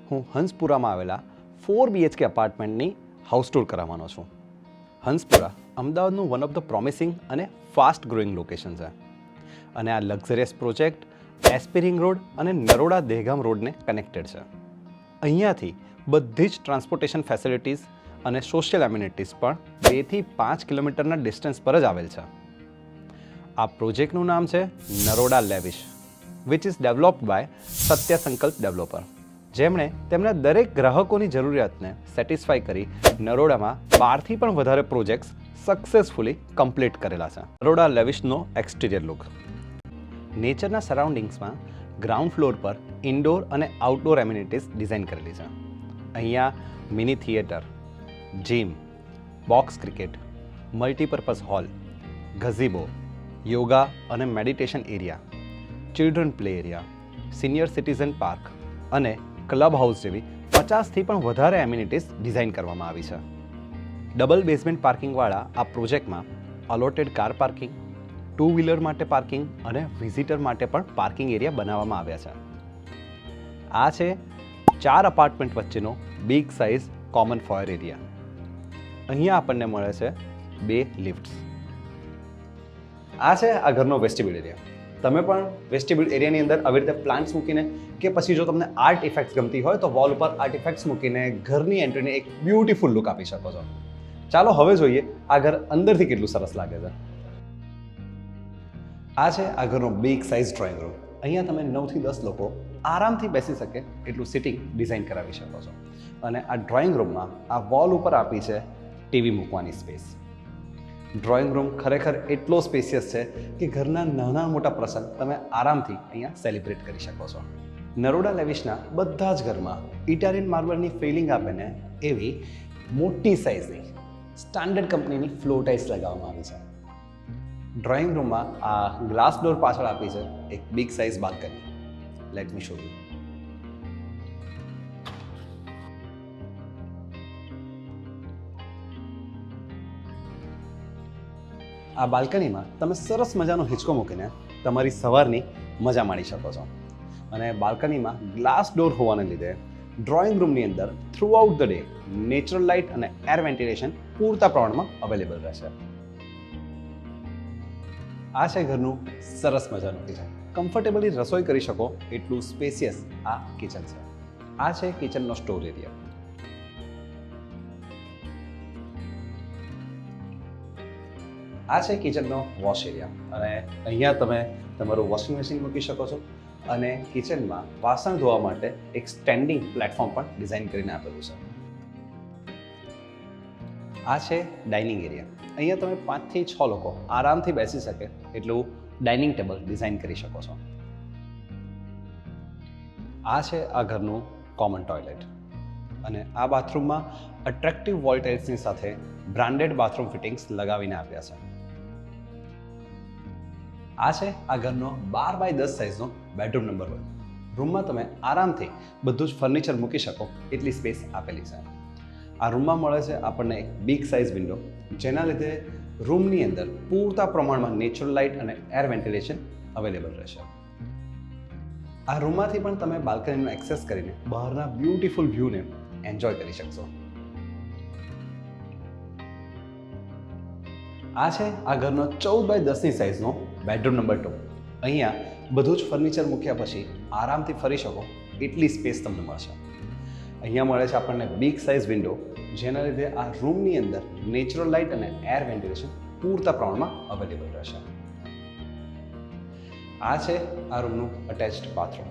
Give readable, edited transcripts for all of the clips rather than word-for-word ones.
હું હંસપુરામાં આવેલા 4 BHK અપાર્ટમેન્ટની house tour કરાવવાનો છું. હંસપુરા અમદાવાદનું વન ઓફ ધ પ્રોમિસિંગ અને ફાસ્ટ ગ્રોઈંગ લોકેશન છે અને આ luxurious project SP ring road અને નરોડા દહેગામ રોડને કનેક્ટેડ છે. અહીંયાથી બધી જ ટ્રાન્સપોર્ટેશન ફેસિલિટીઝ અને સોશિયલ એમ્યુનિટીઝ પણ 2 થી 5 કિલોમીટરના ડિસ્ટન્સ પર જ આવેલ છે. આ પ્રોજેક્ટનું નામ છે Naroda Lavish, which is developed by Satya Sankalp developer, જેમણે તેમના દરેક ગ્રાહકોની જરૂરિયાતને સેટિસ્ફાઈ કરી નરોડામાં 12 થી પણ વધારે પ્રોજેક્ટ્સ સક્સેસફુલી કમ્પ્લીટ કરેલા છે. નરોડા લેવિશનો એક્સટિરિયર લુક. નેચરના સરાઉન્ડિંગ્સમાં ગ્રાઉન્ડ ફ્લોર પર ઇન્ડોર અને આઉટડોર એમ્યુનિટીઝ ડિઝાઇન કરેલી છે. અહીંયા mini theatre, gym, box cricket, multipurpose hall, gazebo, yoga અને meditation area, children play area, senior citizen park અને ક્લબ હાઉસ જેવી 50થી પણ વધારે એમ્યુનિટીઝ ડિઝાઇન કરવામાં આવી છે. ડબલ બેઝમેન્ટ પાર્કિંગવાળા આ પ્રોજેક્ટમાં અલોટેડ કાર પાર્કિંગ, 2 વ્હીલર માટે પાર્કિંગ અને વિઝિટર માટે પણ પાર્કિંગ એરિયા બનાવવામાં આવ્યા છે. આ છે 4 અપાર્ટમેન્ટ વચ્ચેનો બિગ સાઇઝ કોમન ફોયર એરિયા. અહીંયા આપણને મળે છે 2 લિફ્ટ્સ. આ છે આ ઘરનો વેસ્ટિબ્યુલ એરિયા. તમે પણ વેસ્ટિબ્યુલ એરિયાની અંદર આવી રીતે પ્લાન્ટ્સ મૂકીને કે પછી જો તમને આર્ટ ઇફેક્ટ્સ ગમતી હોય તો વોલ ઉપર આર્ટ ઇફેક્ટ્સ મૂકીને ઘરની એન્ટ્રીને એક બ્યુટીફુલ લુક આપી શકો છો. ચાલો હવે જોઈએ આ ઘર અંદરથી કેટલું સરસ લાગે છે. આ છે આ ઘરનો બિગ સાઇઝ ડ્રોઈંગ રૂમ. અહીંયા તમે 9 થી 10 લોકો આરામથી બેસી શકે એટલું સિટિંગ ડિઝાઇન કરાવી શકો છો. અને આ ડ્રોઈંગ રૂમમાં આ વોલ ઉપર આપી છે ટીવી મૂકવાની સ્પેસ. ડ્રોઈંગ રૂમ ખરેખર એટલો સ્પેશિયસ છે કે ઘરના નાના મોટા પ્રસંગ તમે આરામથી અહીંયા સેલિબ્રેટ કરી શકો છો. નરોડા લેવિશના બધા જ ઘરમાં ઇટાલિયન માર્બલની ફિલિંગ આપીને એવી મોટી સાઇઝની સ્ટાન્ડર્ડ કંપનીની ફ્લોર ટાઇલ્સ લગાવવામાં આવી છે. ડ્રોઈંગ રૂમમાં આ ગ્લાસ ડોર પાછળ આપી છે એક big size balcony. Let me show you. આ બાલ્કનીમાં તમે સરસ મજાનો હિંચકો મૂકીને તમારી સવારની મજા માણી શકો છો. અને બાલ્કનીમાં ગ્લાસ ડોર હોવાને લીધે ડ્રોઈંગ રૂમની અંદર through out the day natural light અને એર વેન્ટિલેશન પૂરતા પ્રમાણમાં અવેલેબલ રહેશે. આ છે ઘરનું સરસ મજાનું કિચન. કમ્ફર્ટેબલી રસોઈ કરી શકો એટલું સ્પેશિયસ આ કિચન છે. આ છે કિચનનો સ્ટોર એરિયા. આ છે કિચનનો વોશ એરિયા અને અહીંયા તમે તમારું વોશિંગ મશીન મૂકી શકો છો અને કિચનમાં વાસણ ધોવા માટે એક સ્ટેન્ડિંગ પ્લેટફોર્મ પણ ડિઝાઇન કરીને આપેલું છે. આ છે ડાઇનિંગ એરિયા. અહીંયા તમે 5 થી 6 લોકો આરામથી બેસી શકે એટલું ડાઇનિંગ ટેબલ ડિઝાઇન કરી શકો છો. આ છે આ ઘરનું કોમન ટોયલેટ અને આ બાથરૂમમાં અટ્રેક્ટિવ વોલ ટાઇલ્સની સાથે બ્રાન્ડેડ બાથરૂમ ફિટિંગ્સ લગાવીને આપ્યા છે. આ છે આ ઘરનો 12 બાય 10 સાઇઝનો બેડરૂમ નંબર 1. રૂમમાં તમે આરામથી બધું જ ફર્નિચર મૂકી શકો એટલી સ્પેસ આપેલી છે. આ રૂમમાં મળે છે આપણને એક બિગ સાઇઝ વિન્ડો, જેના લીધે રૂમની અંદર પૂરતા પ્રમાણમાં નેચરલ લાઇટ અને એર વેન્ટિલેશન અવેલેબલ રહેશે. આ રૂમમાંથી પણ તમે બાલ્કનીનો એક્સેસ કરીને બહારના બ્યુટીફુલ વ્યૂને એન્જોય કરી શકશો. આ છે આ ઘરનો 14 બાય 10ની સાઇઝનો બેડરૂમ નંબર 2. અહીંયા બધું જ ફર્નિચર મૂક્યા પછી આરામથી ફરી શકો એટલી સ્પેસ તમને મળશે. અહીંયા મળે છે આપણને બિગ સાઇઝ વિન્ડો, જેના લીધે આ રૂમની અંદર નેચરલ લાઇટ અને એર વેન્ટિલેશન પૂરતા પ્રમાણમાં અવેલેબલ રહેશે. આ છે આ રૂમનું અટેચ્ડ બાથરૂમ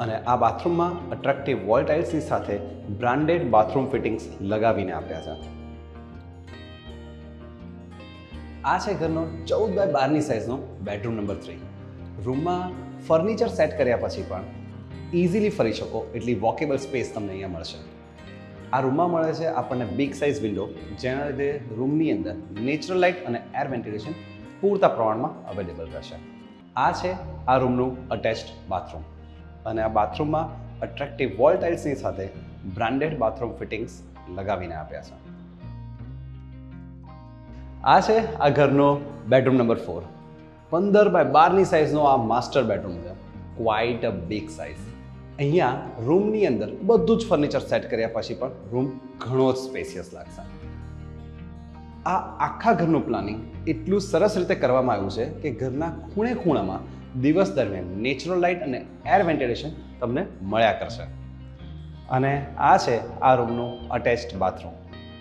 અને આ બાથરૂમમાં અટ્રેક્ટિવ વોલ ટાઇલ્સની સાથે બ્રાન્ડેડ બાથરૂમ ફિટિંગ્સ લગાવીને આપ્યા છે. આ છે ઘરનો 14 બાય 12ની સાઇઝનો બેડરૂમ નંબર 3. રૂમમાં ફર્નિચર સેટ કર્યા પછી પણ ઇઝીલી ફરી શકો એટલી વોકેબલ સ્પેસ તમને અહીંયા મળશે. આ રૂમમાં મળે છે આપણને બિગ સાઇઝ વિન્ડો, જેના લીધે રૂમની અંદર નેચરલ લાઇટ અને એર વેન્ટિલેશન પૂરતા પ્રમાણમાં અવેલેબલ રહેશે. આ છે આ રૂમનું અટેચ્ડ બાથરૂમ અને આ બાથરૂમમાં અટ્રેક્ટિવ વોલ ટાઇલ્સની સાથે બ્રાન્ડેડ બાથરૂમ ફિટિંગ્સ લગાવીને આપ્યા છે. આ છે આ ઘરનો બેડરૂમ નંબર 4. 15 બાય 12ની સાઇઝનો આ માસ્ટર બેડરૂમ છે. Quite a big size. અહીંયા રૂમની અંદર બધું જ ફર્નિચર સેટ કર્યા પછી પણ રૂમ ઘણો જ સ્પેસિયસ લાગશે. આ આખા ઘરનું પ્લાનિંગ એટલું સરસ રીતે કરવામાં આવ્યું છે કે ઘરના ખૂણે ખૂણામાં દિવસ દરમિયાન નેચરલ લાઇટ અને એર વેન્ટિલેશન તમને મળ્યા કરશે. અને આ છે આ રૂમનું અટેચ્ડ બાથરૂમ.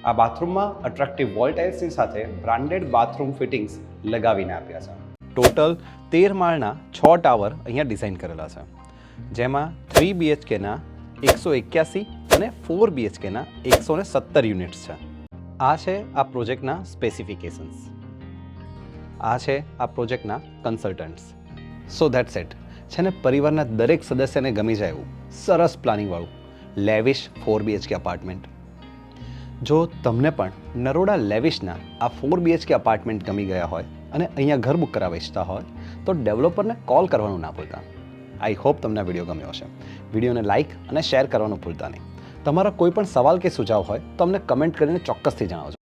આ બાથરૂમમાં અટ્રેક્ટિવ વોલ ટાઇલ્સની સાથે બ્રાન્ડેડ બાથરૂમ ફિટિંગ્સ લગાવીને આપ્યા છે. ટોટલ 13 માળના 6 ટાવર અહીંયા ડિઝાઇન કરેલા છે, જેમાં 3 BHKના 181 અને 4 BHKના 117 યુનિટ્સ છે. આ છે આ પ્રોજેક્ટના સ્પેસિફિકેશન્સ. આ છે આ પ્રોજેક્ટના કન્સલ્ટન્ટ્સ. So that's it. છે ને પરિવારના દરેક સદસ્યને ગમી જાય એવું સરસ પ્લાનિંગવાળું લેવિશ 4 BHK અપાર્ટમેન્ટ. જો તમને પણ નરોડા લેવિશના આ 4 BHK અપાર્ટમેન્ટ ગમી ગયા હોય અને અહીંયા ઘર બુક કરાવવા ઈચ્છતા હોય તો ડેવલપરને કોલ કરવાનું ના ભૂલતા. આઈ હોપ તમને આ વિડીયો ગમ્યો હશે. વિડીયોને લાઇક અને શેર કરવાનું ભૂલતા નહીં. તમારા કોઈ પણ સવાલ કે સુઝાવ હોય તો અમને કમેન્ટ કરીને ચોક્કસથી જણાવજો.